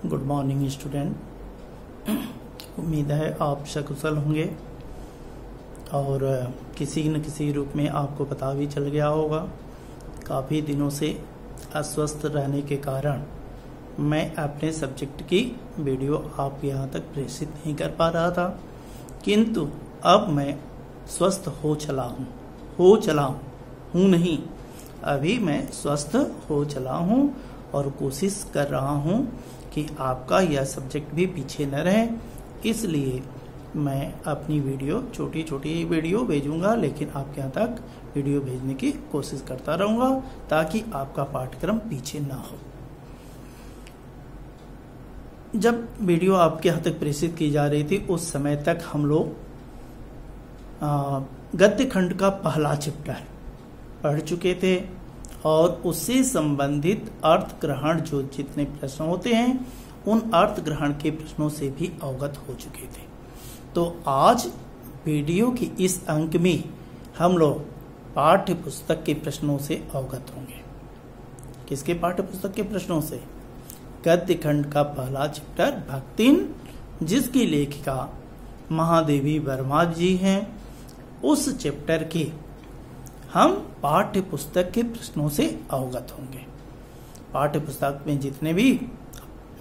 Good morning student. उम्मीद है आप सकुशल होंगे और किसी न किसी रूप में आपको पता भी चल गया होगा। काफ़ी दिनों से अस्वस्थ रहने के कारण मैं अपने सब्जेक्ट की वीडियो आपके यहाँ तक प्रेषित नहीं कर पा रहा था, किंतु अब मैं स्वस्थ हो चला हूँ नहीं, अभी मैं स्वस्थ हो चला हूँ और कोशिश कर रहा हूँ कि आपका यह सब्जेक्ट भी पीछे न रहे। इसलिए मैं अपनी वीडियो छोटी छोटी वीडियो भेजूंगा, लेकिन आपके यहाँ तक वीडियो भेजने की कोशिश करता रहूँगा ताकि आपका पाठ्यक्रम पीछे ना हो। जब वीडियो आपके यहाँ तक प्रेषित की जा रही थी उस समय तक हम लोग गद्य खंड का पहला चैप्टर पढ़ चुके थे और उससे संबंधित अर्थ ग्रहण जो जितने प्रश्न होते हैं उन अर्थ ग्रहण के प्रश्नों से भी अवगत हो चुके थे। तो आज वीडियो के इस अंक में हम लोग पाठ्य पुस्तक के प्रश्नों से अवगत होंगे। किसके पाठ्य पुस्तक के प्रश्नों से? गद्य खंड का पहला चैप्टर भक्तिन, जिसकी लेखिका महादेवी वर्मा जी हैं, उस चैप्टर के हम पाठ्य पुस्तक के प्रश्नों से अवगत होंगे। पाठ्य पुस्तक में जितने भी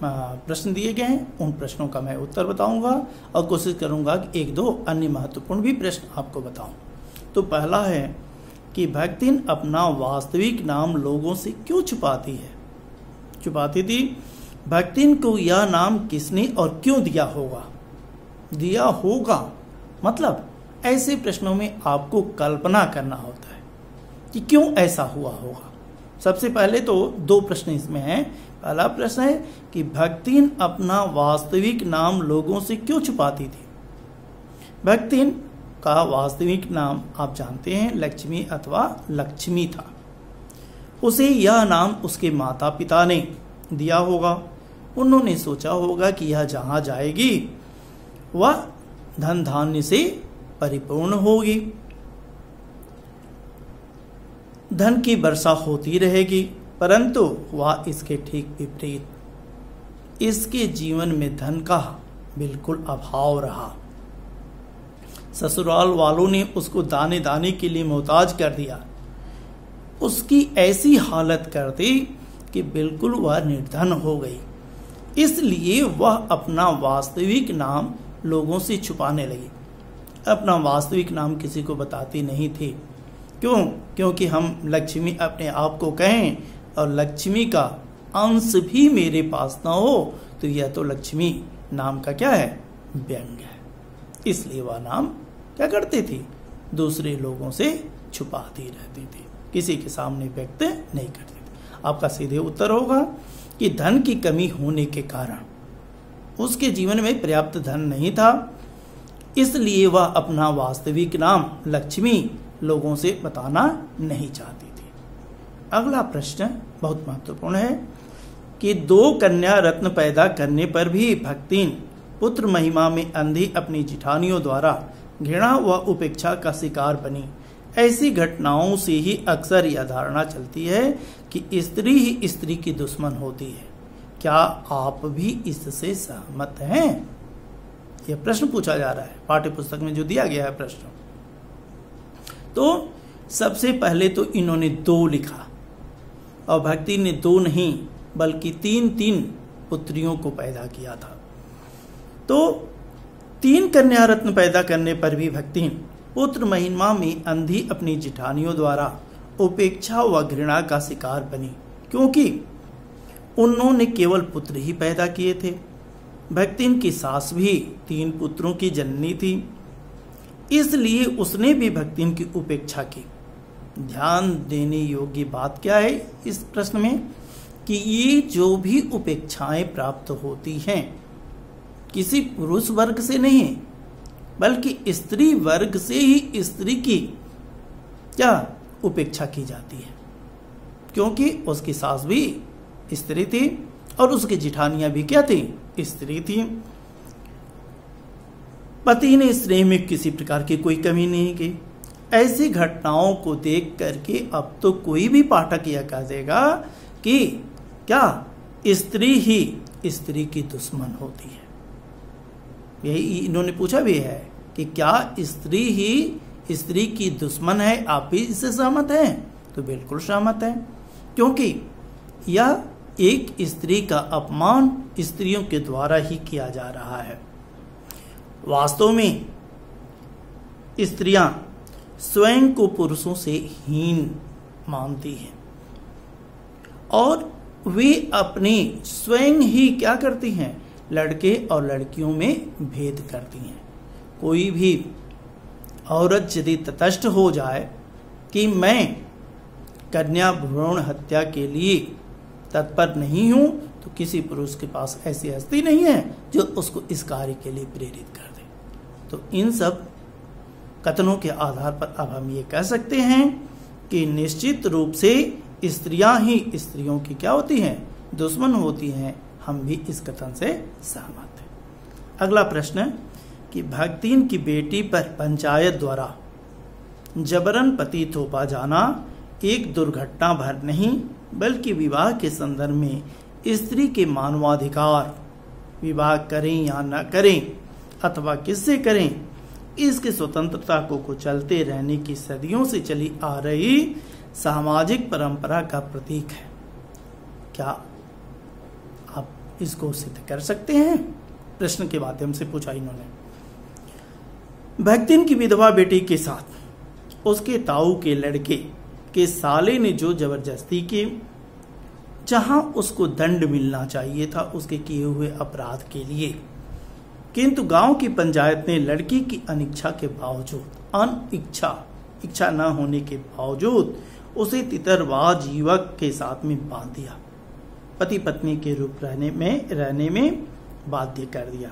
प्रश्न दिए गए हैं उन प्रश्नों का मैं उत्तर बताऊंगा और कोशिश करूंगा कि एक दो अन्य महत्वपूर्ण भी प्रश्न आपको बताऊं। तो पहला है कि भक्तिन अपना वास्तविक नाम लोगों से क्यों छुपाती थी? भक्तिन को यह नाम किसने और क्यों दिया होगा? मतलब ऐसे प्रश्नों में आपको कल्पना करना होता है कि क्यों ऐसा हुआ होगा। सबसे पहले तो दो प्रश्न इसमें हैं। पहला प्रश्न है कि भक्तिन अपना वास्तविक नाम लोगों से क्यों छुपाती थी? भक्तिन का वास्तविक नाम आप जानते हैं लक्ष्मी अथवा लक्ष्मी था। उसे यह नाम उसके माता पिता ने दिया होगा। उन्होंने सोचा होगा कि यह जहां जाएगी वह धन धान्य से परिपूर्ण होगी, धन की वर्षा होती रहेगी, परंतु वह इसके ठीक विपरीत, इसके जीवन में धन का बिल्कुल अभाव रहा। ससुराल वालों ने उसको दाने दाने के लिए मोहताज कर दिया। उसकी ऐसी हालत कर दी कि बिल्कुल वह निर्धन हो गई। इसलिए वह अपना वास्तविक नाम लोगों से छुपाने लगी। अपना वास्तविक नाम किसी को बताती नहीं थी। क्यों? क्योंकि हम लक्ष्मी अपने आप को कहें और लक्ष्मी का अंश भी मेरे पास ना हो तो यह तो लक्ष्मी नाम का क्या है? व्यंग है। इसलिए वह नाम क्या करती थी? दूसरे लोगों से छुपाती रहती थी, किसी के सामने व्यक्त नहीं करती थी। आपका सीधे उत्तर होगा कि धन की कमी होने के कारण उसके जीवन में पर्याप्त धन नहीं था, इसलिए वह अपना वास्तविक नाम लक्ष्मी लोगों से बताना नहीं चाहती थी। अगला प्रश्न बहुत महत्वपूर्ण है कि दो कन्या रत्न पैदा करने पर भी भक्तिन पुत्र महिमा में अंधी अपनी जिठानियों द्वारा घृणा व उपेक्षा का शिकार बनी। ऐसी घटनाओं से ही अक्सर यह धारणा चलती है कि स्त्री ही स्त्री की दुश्मन होती है। क्या आप भी इससे सहमत हैं? यह प्रश्न पूछा जा रहा है पाठ्य पुस्तक में जो दिया गया है प्रश्न। तो सबसे पहले तो इन्होंने दो लिखा और भक्ति ने दो नहीं बल्कि तीन पुत्रियों को पैदा किया था। तो 3 कन्या रत्न पैदा करने पर भी भक्ति पुत्र महिमा में अंधी अपनी जिठानियों द्वारा उपेक्षा व घृणा का शिकार बनी, क्योंकि उन्होंने केवल पुत्र ही पैदा किए थे। भक्तिन की सास भी 3 पुत्रों की जननी थी, इसलिए उसने भी भक्तिन की उपेक्षा की। ध्यान देने योग्य बात क्या है इस प्रश्न में कि ये जो भी उपेक्षाएं प्राप्त होती हैं किसी पुरुष वर्ग से नहीं बल्कि स्त्री वर्ग से ही स्त्री की क्या उपेक्षा की जाती है, क्योंकि उसकी सास भी स्त्री थी और उसकी जिठानियां भी क्या थी? स्त्री थी। पति ने स्नेह में किसी प्रकार की कोई कमी नहीं की। ऐसी घटनाओं को देख करके अब तो कोई भी पाठक यह कह देगा कि क्या स्त्री ही स्त्री की दुश्मन होती है। यही इन्होंने पूछा भी है कि क्या स्त्री ही स्त्री की दुश्मन है, आप भी इससे सहमत हैं? तो बिल्कुल सहमत है, क्योंकि यह एक स्त्री का अपमान स्त्रियों के द्वारा ही किया जा रहा है। वास्तव में स्त्रियां स्वयं को पुरुषों से हीन मानती हैं और वे अपने स्वयं ही क्या करती हैं, लड़के और लड़कियों में भेद करती हैं। कोई भी औरत यदि तटस्थ हो जाए कि मैं कन्या भ्रूण हत्या के लिए तत्पर नहीं हूं, तो किसी पुरुष के पास ऐसी हस्ती नहीं है जो उसको इस कार्य के लिए प्रेरित कर दे। तो इन सब कथनों के आधार पर अब हम ये कह सकते हैं कि निश्चित रूप से स्त्रियां ही स्त्रियों की क्या होती हैं, दुश्मन होती हैं। हम भी इस कथन से सहमत हैं। अगला प्रश्न कि भक्तिन की बेटी पर पंचायत द्वारा जबरन पति थोपा जाना एक दुर्घटना भर नहीं, बल्कि विवाह के संदर्भ में स्त्री के मानवाधिकार, विवाह करें या न करें अथवा किससे करें, इसकी स्वतंत्रता को कुचलते रहने की सदियों से चली आ रही सामाजिक परंपरा का प्रतीक है। क्या आप इसको सिद्ध कर सकते हैं? प्रश्न के माध्यम से पूछा इन्होंने। भक्तिन की विधवा बेटी के साथ उसके ताऊ के लड़के के साले ने जो जबरदस्ती की, जहां उसको दंड मिलना चाहिए था उसके किए हुए अपराध के लिए, किंतु गांव की पंचायत ने लड़की की अनिच्छा के बावजूद, इच्छा न होने के बावजूद उसे तितरबाज युवक के साथ में बांध दिया, पति पत्नी के रूप रहने में बाध्य कर दिया।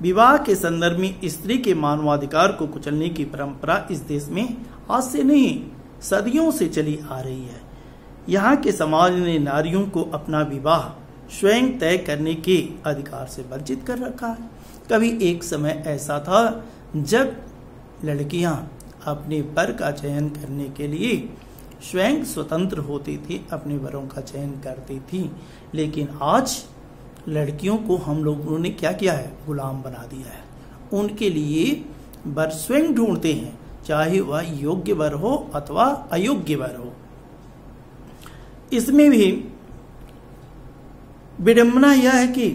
विवाह के संदर्भ में स्त्री के मानवाधिकार को कुचलने की परंपरा इस देश में आज से नहीं सदियों से चली आ रही है। यहाँ के समाज ने नारियों को अपना विवाह स्वयं तय करने के अधिकार से वंचित कर रखा है। कभी एक समय ऐसा था जब लड़कियां अपने वर का चयन करने के लिए स्वयं स्वतंत्र होती थी, अपने वरों का चयन करती थी, लेकिन आज लड़कियों को हम लोगों ने क्या किया है, गुलाम बना दिया है। उनके लिए वर स्वयं ढूंढते हैं, चाहे वह योग्य वर हो अथवा अयोग्य वर हो। इसमें भी विडंबना यह है कि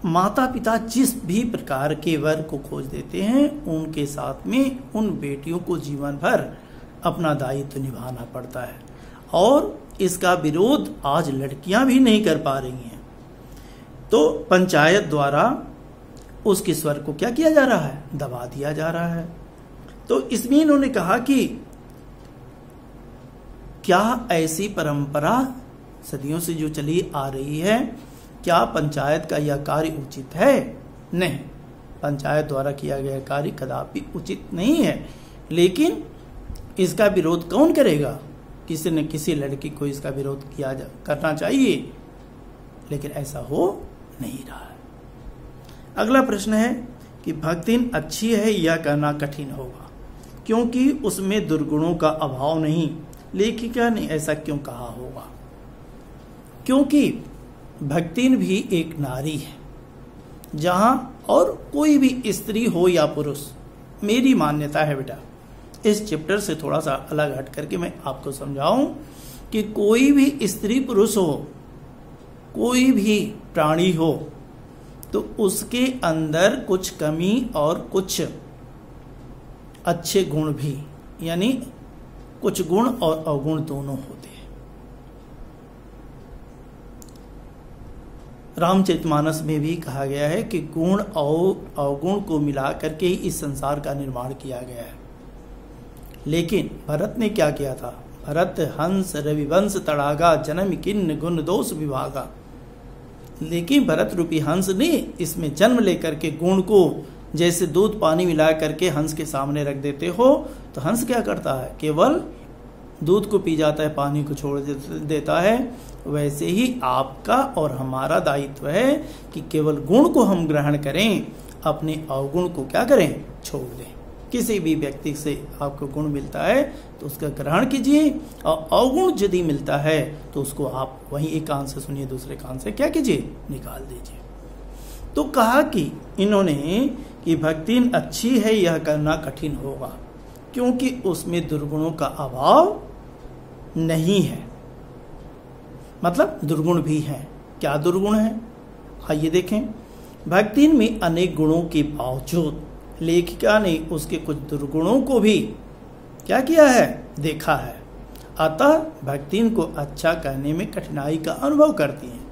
माता पिता जिस भी प्रकार के वर को खोज देते हैं, उनके साथ में उन बेटियों को जीवन भर अपना दायित्व निभाना पड़ता है और इसका विरोध आज लड़कियां भी नहीं कर पा रही हैं। तो पंचायत द्वारा उसके स्वर को क्या किया जा रहा है, दबा दिया जा रहा है। तो इसमें इन्होंने कहा कि क्या ऐसी परंपरा सदियों से जो चली आ रही है, क्या पंचायत का यह कार्य उचित है? नहीं, पंचायत द्वारा किया गया कार्य कदापि उचित नहीं है। लेकिन इसका विरोध कौन करेगा? किसी न किसी लड़की को इसका विरोध करना चाहिए, लेकिन ऐसा हो नहीं रहा है। अगला प्रश्न है कि भक्तिन अच्छी है यह कहना कठिन होगा, क्योंकि उसमें दुर्गुणों का अभाव नहीं। लेखिका ने ऐसा क्यों कहा होगा? क्योंकि भक्तिन भी एक नारी है, जहां और कोई भी स्त्री हो या पुरुष, मेरी मान्यता है बेटा, इस चैप्टर से थोड़ा सा अलग हट करके मैं आपको समझाऊं कि कोई भी स्त्री पुरुष हो, कोई भी प्राणी हो, तो उसके अंदर कुछ कमी और कुछ अच्छे गुण भी, यानी कुछ गुण और अवगुण दोनों होते हैं। रामचरितमानस में भी कहा गया है कि गुण और अवगुण को मिलाकर के ही इस संसार का निर्माण किया गया है। लेकिन भरत ने क्या किया था? भरत हंस रविवंश तड़ागा, जन्म किन्न गुण दोष विभागा। लेकिन भरत रूपी हंस ने इसमें जन्म लेकर के गुण को, जैसे दूध पानी मिला करके हंस के सामने रख देते हो, तो हंस क्या करता है? केवल दूध को पी जाता है, पानी को छोड़ देता है। वैसे ही आपका और हमारा दायित्व है कि केवल गुण को हम ग्रहण करें, अपने अवगुण को क्या करें? छोड़ दें। किसी भी व्यक्ति से आपको गुण मिलता है तो उसका ग्रहण कीजिए, और अवगुण यदि मिलता है तो उसको आप वहीं एक कान से सुनिए, दूसरे कान से क्या कीजिए, निकाल दीजिए। तो कहा कि इन्होंने कि भक्ति अच्छी है, यह करना कठिन होगा क्योंकि उसमें दुर्गुणों का अभाव नहीं है। मतलब दुर्गुण भी हैं। क्या दुर्गुण है? आइए देखें। भक्ति में अनेक गुणों के बावजूद लेखिका ने उसके कुछ दुर्गुणों को भी क्या किया है, देखा है। अतः भक्ति को अच्छा कहने में कठिनाई का अनुभव करती हैं।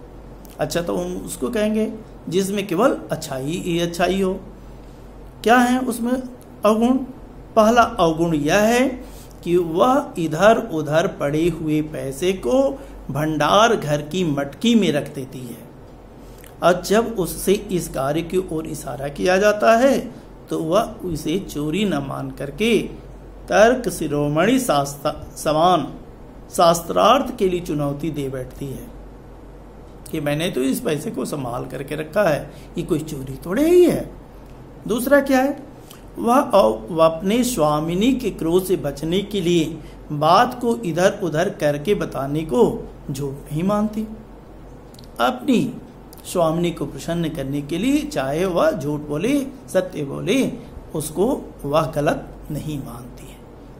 अच्छा तो हम उसको कहेंगे जिसमें केवल अच्छाई ही अच्छाई हो। क्या है उसमें अवगुण? पहला अवगुण यह है कि वह इधर उधर पड़े हुए पैसे को भंडार घर की मटकी में रख देती है, और जब उससे इस कार्य की ओर इशारा किया जाता है तो वह उसे चोरी न मान करके तर्क शिरोमणि समान शास्त्रार्थ के लिए चुनौती दे बैठती है कि मैंने तो इस पैसे को संभाल करके रखा है, ये कोई चोरी थोड़े ही है। दूसरा क्या है, वह अपने स्वामिनी के क्रोध से बचने के लिए बात को इधर उधर करके बताने को झूठ नहीं मानती। अपनी स्वामिनी को प्रसन्न करने के लिए चाहे वह झूठ बोले सत्य बोले, उसको वह गलत नहीं मानती है।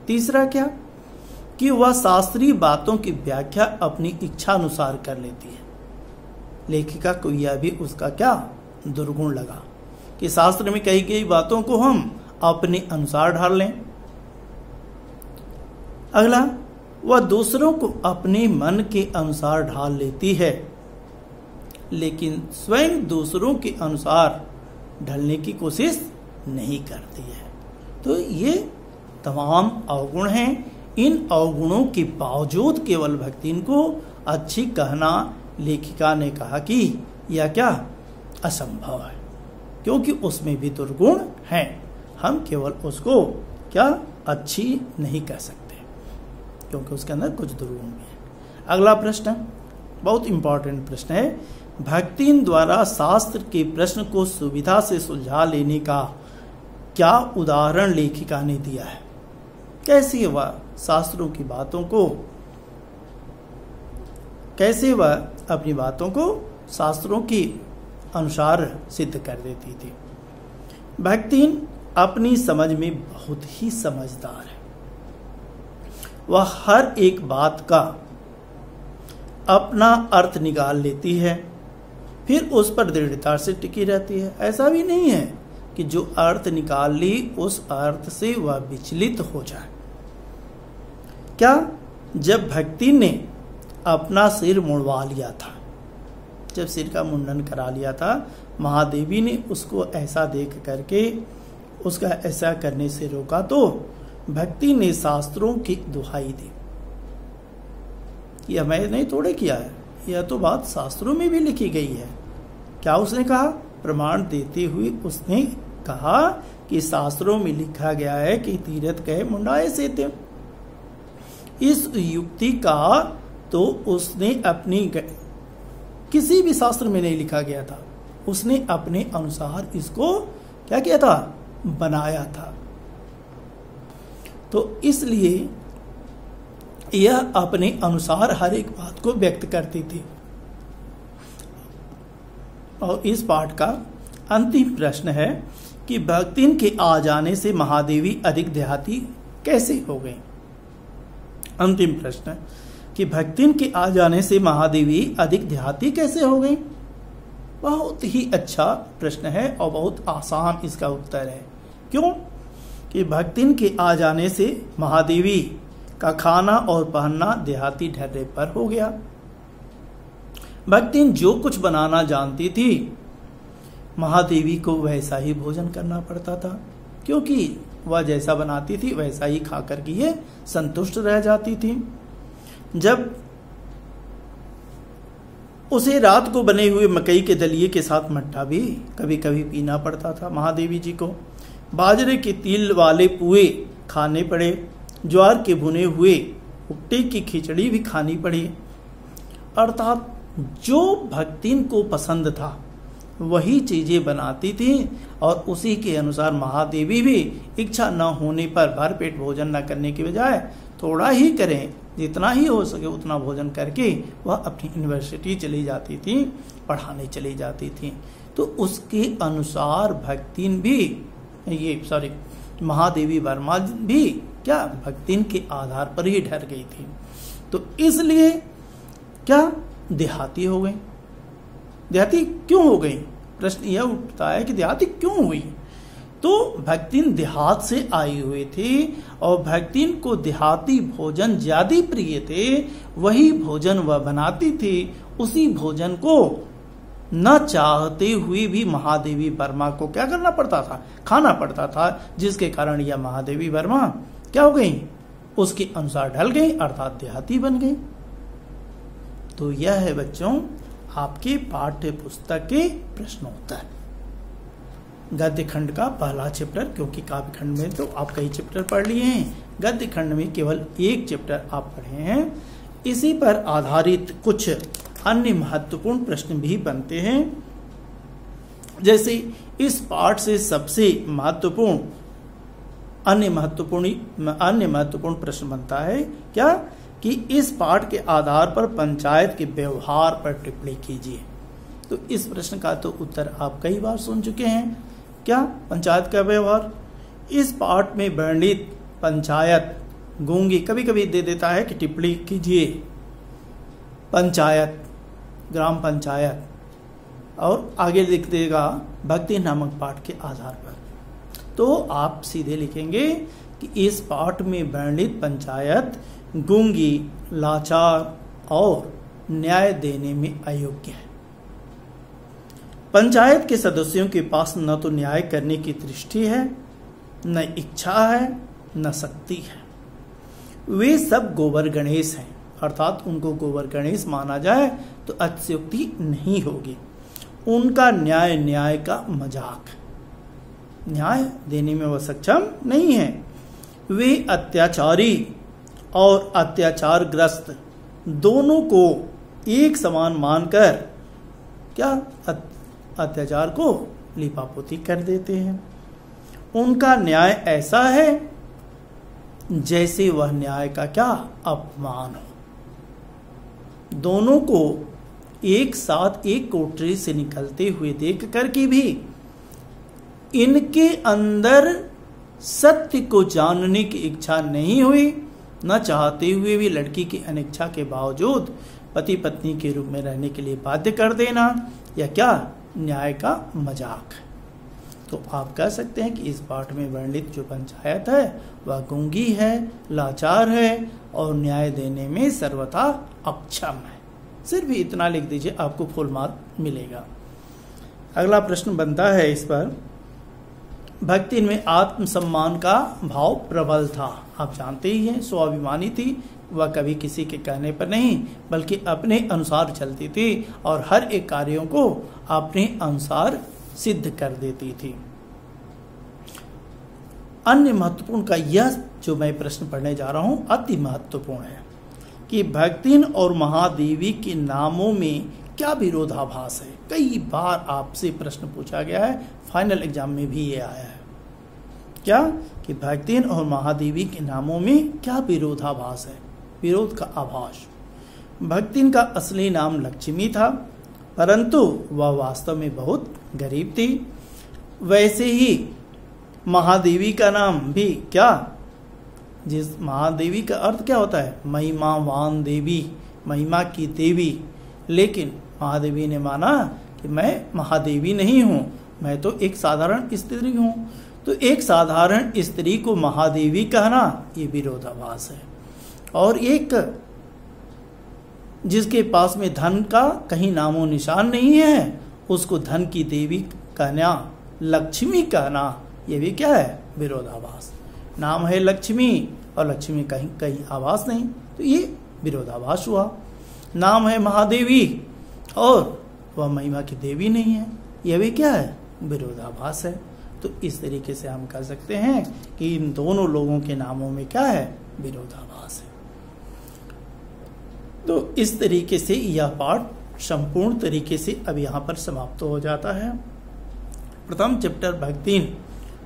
तीसरा क्या, कि वह शास्त्रीय बातों की व्याख्या अपनी इच्छा अनुसार कर लेती है। लेखिका को यह भी उसका क्या दुर्गुण लगा कि शास्त्र में कही गई बातों को हम अपने अनुसार ढाल लें। अगला, वह दूसरों को अपने मन के अनुसार ढाल लेती है लेकिन स्वयं दूसरों के अनुसार ढलने की कोशिश नहीं करती है। तो ये तमाम अवगुण हैं। इन अवगुणों के बावजूद केवल भक्ति को अच्छी कहना लेखिका ने कहा कि यह क्या असंभव है क्योंकि उसमें भी दुर्गुण हैं। हम केवल उसको क्या अच्छी नहीं कह सकते क्योंकि उसके अंदर कुछ दुर्गुण भी है। अगला प्रश्न बहुत इंपॉर्टेंट प्रश्न है। भक्ति द्वारा शास्त्र के प्रश्न को सुविधा से सुलझा लेने का क्या उदाहरण लेखिका ने दिया है? कैसे वह शास्त्रों की बातों को, कैसे वह अपनी बातों को शास्त्रों के अनुसार सिद्ध कर देती थी। भक्ति अपनी समझ में बहुत ही समझदार है। वह हर एक बात का अपना अर्थ निकाल लेती है, फिर उस पर दृढ़ता से टिकी रहती है। ऐसा भी नहीं है कि जो अर्थ निकाल ली उस अर्थ से वह विचलित हो जाए। क्या, जब भक्ति ने अपना सिर मुड़वा लिया था, जब सिर का मुंडन करा लिया था, महादेवी ने उसको ऐसा देख करके उसका ऐसा करने से रोका तो भक्ति ने शास्त्रों की दुहाई दी। यह मैंने थोड़े किया है, यह तो बात शास्त्रों में भी लिखी गई है। क्या उसने कहा? प्रमाण देते हुए उसने कहा कि शास्त्रों में लिखा गया है कि तीरथ कहे मुंडाए से थे। इस युक्ति का तो उसने अपनी, किसी भी शास्त्र में नहीं लिखा गया था, उसने अपने अनुसार इसको क्या किया था, बनाया था। तो इसलिए यह अपने अनुसार हर एक बात को व्यक्त करती थी। और इस पाठ का अंतिम प्रश्न है कि भक्ति के आ जाने से महादेवी अधिक देहाती कैसे हो गई। अंतिम प्रश्न कि भक्ति के आ जाने से महादेवी अधिक देहाती कैसे हो गई। बहुत ही अच्छा प्रश्न है और बहुत आसान इसका उत्तर है। क्यों? कि भक्ति के आ जाने से महादेवी का खाना और पहनना देहाती ढर्रे पर हो गया। भक्ति जो कुछ बनाना जानती थी महादेवी को वैसा ही भोजन करना पड़ता था, क्योंकि वह जैसा बनाती थी वैसा ही खा करके ये संतुष्ट रह जाती थी। जब उसे रात को बने हुए मकई के दलिये के साथ मट्ठा भी कभी कभी पीना पड़ता था महादेवी जी को। बाजरे के तिल वाले पुए खाने पड़े, ज्वार के भुने हुए भुट्टे की खिचड़ी भी खानी पड़ी। अर्थात जो भक्तिन को पसंद था वही चीजें बनाती थी और उसी के अनुसार महादेवी भी इच्छा न होने पर भरपेट भोजन न करने के बजाय थोड़ा ही करें, जितना ही हो सके उतना भोजन करके वह अपनी यूनिवर्सिटी चली जाती थी, पढ़ाने चली जाती थी। तो उसके अनुसार भक्तिन भी महादेवी वर्मा भी क्या भक्तिन के आधार पर ही ठहर गई थी। तो इसलिए क्या देहाती हो गई। देहाती क्यों हो गई? प्रश्न यह उठता है कि देहाती क्यों हुई। तो भक्तिन देहात से आई हुई थी और भक्तिन को देहाती भोजन ज्यादा प्रिय थे। वही भोजन वह बनाती थी, उसी भोजन को न चाहते हुए भी महादेवी वर्मा को क्या करना पड़ता था, खाना पड़ता था, जिसके कारण यह महादेवी वर्मा क्या हो गई, उसके अनुसार ढल गई, अर्थात देहाती बन गई। तो यह है बच्चों आपके पाठ्य पुस्तक के प्रश्नोत्तर, गद्य खंड का पहला चैप्टर। क्योंकि काव्य खंड में तो आप कई चैप्टर पढ़ लिए हैं, गद्य खंड में केवल एक चैप्टर आप पढ़े हैं। इसी पर आधारित कुछ अन्य महत्वपूर्ण प्रश्न भी बनते हैं। जैसे इस पाठ से सबसे महत्वपूर्ण अन्य महत्वपूर्ण प्रश्न बनता है क्या कि इस पाठ के आधार पर पंचायत के व्यवहार पर टिप्पणी कीजिए। तो इस प्रश्न का तो उत्तर आप कई बार सुन चुके हैं। क्या पंचायत का व्यवहार, इस पाठ में वर्णित पंचायत गूंगी कभी कभी दे देता है कि टिप्पणी कीजिए पंचायत, ग्राम पंचायत, और आगे लिख देगा भक्ति नामक पाठ के आधार पर। तो आप सीधे लिखेंगे कि इस पाठ में वर्णित पंचायत गूंगी, लाचार और न्याय देने में अयोग्य है। पंचायत के सदस्यों के पास न तो न्याय करने की दृष्टि है, न इच्छा है, न शक्ति है। वे सब गोबर गणेश हैं, अर्थात उनको गोबर गणेश माना जाए तो अतिशयोक्ति नहीं होगी। उनका न्याय का मजाक, न्याय देने में वह सक्षम नहीं है। वे अत्याचारी और अत्याचारग्रस्त दोनों को एक समान मानकर क्या अत्याचार को लिपापोती कर देते हैं। उनका न्याय ऐसा है जैसे वह न्याय का क्या अपमान हो। दोनों को एक साथ एक कोठरी से निकलते हुए देख करके भी इनके अंदर सत्य को जानने की इच्छा नहीं हुई, न चाहते हुए भी लड़की की अनिच्छा के बावजूद पति पत्नी के रूप में रहने के लिए बाध्य कर देना, या क्या न्याय का मजाक। तो आप कह सकते हैं कि इस पाठ में वर्णित जो पंचायत है वह गूंगी है, लाचार है और न्याय देने में सर्वथा अक्षम है। सिर्फ इतना लिख दीजिए, आपको फुल मार्क मिलेगा। अगला प्रश्न बनता है इस पर, भक्ति में आत्मसम्मान का भाव प्रबल था। आप जानते ही हैं, स्वाभिमानी थी, वह कभी किसी के कहने पर नहीं बल्कि अपने अनुसार चलती थी और हर एक कार्यों को अपने अनुसार सिद्ध कर देती थी। अन्य महत्वपूर्ण का यह जो मैं प्रश्न पढ़ने जा रहा हूं अति महत्वपूर्ण है कि भक्तिन और महादेवी के नामों में क्या विरोधाभास है। कई बार आपसे प्रश्न पूछा गया है, फाइनल एग्जाम में भी ये आया है क्या कि भक्तिन और महादेवी के नामों में क्या विरोधाभास है, विरोध का आभास। भक्तिन का असली नाम लक्ष्मी था, परंतु वह वास्तव में बहुत गरीब थी। वैसे ही महादेवी का नाम भी क्या, जिस महादेवी का अर्थ क्या होता है, महिमावान देवी, महिमा की देवी। लेकिन महादेवी ने माना कि मैं महादेवी नहीं हूं, मैं तो एक साधारण स्त्री हूं। तो एक साधारण स्त्री को महादेवी कहना ये विरोधाभास है। और एक जिसके पास में धन का कहीं नामो निशान नहीं है, उसको धन की देवी कहना, लक्ष्मी कहना, ये भी क्या है, विरोधाभास। नाम है लक्ष्मी और लक्ष्मी कहीं कहीं आभास नहीं, तो ये विरोधाभास हुआ। नाम है महादेवी और वह महिमा की देवी नहीं है, यह भी क्या है, विरोधाभास है। तो इस तरीके से हम कह सकते हैं कि इन दोनों लोगों के नामों में क्या है, विरोधाभास है। तो इस तरीके से यह पाठ संपूर्ण तरीके से अब यहाँ पर समाप्त हो जाता है। प्रथम चैप्टर भाग 3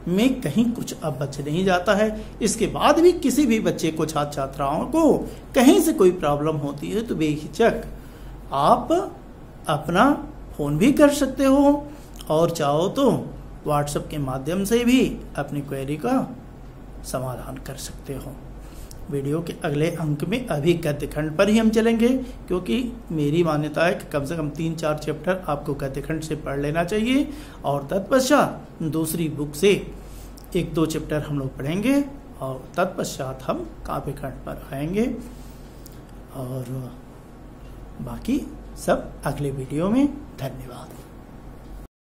में कहीं कुछ अब बच नहीं जाता है। इसके बाद भी किसी भी बच्चे को, छात्र छात्राओं को कहीं से कोई प्रॉब्लम होती है तो बेहिचक आप अपना फोन भी कर सकते हो और चाहो तो व्हाट्सएप के माध्यम से भी अपनी क्वेरी का समाधान कर सकते हो। वीडियो के अगले अंक में अभी गद्यखंड पर ही हम चलेंगे, क्योंकि मेरी मान्यता है कि कम से कम 3-4 चैप्टर आपको गद्यखंड से पढ़ लेना चाहिए और तत्पश्चात दूसरी बुक से 1-2 चैप्टर हम लोग पढ़ेंगे और तत्पश्चात हम काव्यखंड पर आएंगे और बाकी सब अगले वीडियो में। धन्यवाद।